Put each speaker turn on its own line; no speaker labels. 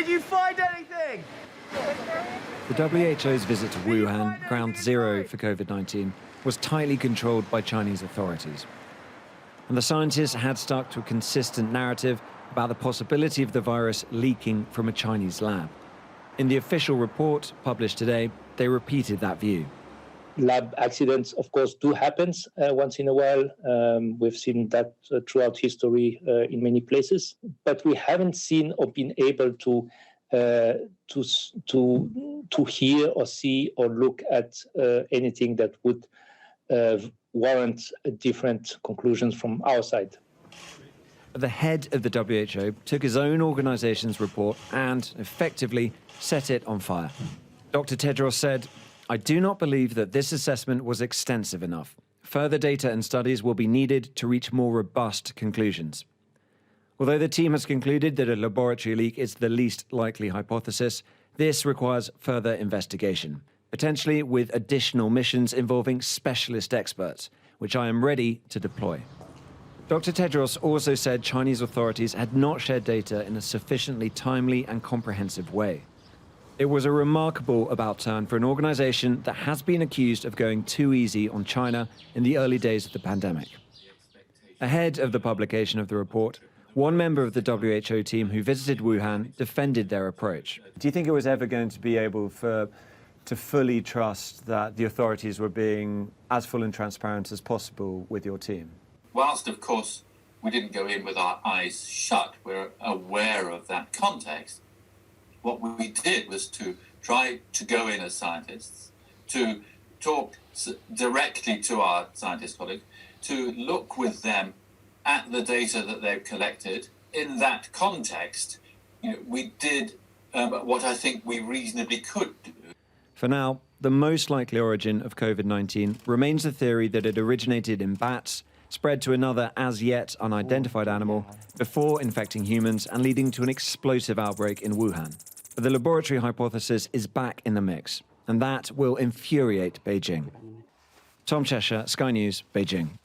Did you find anything?
The WHO's visit to Wuhan, ground zero for COVID-19, was tightly controlled by Chinese authorities. And the scientists had stuck to a consistent narrative about the possibility of the virus leaking from a Chinese lab. In the official report published today, they repeated that view.
Lab accidents, of course, do happen once in a while. We've seen that throughout history in many places, but we haven't seen or been able to hear or see or look at anything that would warrant different conclusions from our side.
The head of the WHO took his own organization's report and effectively set it on fire. Dr. Tedros said, "I do not believe that this assessment was extensive enough. Further data and studies will be needed to reach more robust conclusions." Although the team has concluded that a laboratory leak is the least likely hypothesis, this requires further investigation, potentially with additional missions involving specialist experts, which I am ready to deploy. Dr. Tedros also said Chinese authorities had not shared data in a sufficiently timely and comprehensive way. It was a remarkable about-turn for an organization that has been accused of going too easy on China in the early days of the pandemic. Ahead of the publication of the report, one member of the WHO team who visited Wuhan defended their approach. Do you think it was ever going to be able to fully trust that the authorities were being as full and transparent as possible with your team?
Whilst, of course, we didn't go in with our eyes shut, we're aware of that context. What we did was to try to go in as scientists, to talk directly to our scientist colleagues, to look with them at the data that they've collected. In that context, we did what I think we reasonably could do.
For now, the most likely origin of COVID-19 remains the theory that it originated in bats, spread to another as-yet unidentified animal, before infecting humans and leading to an explosive outbreak in Wuhan. But the laboratory hypothesis is back in the mix, and that will infuriate Beijing. Tom Cheshire, Sky News, Beijing.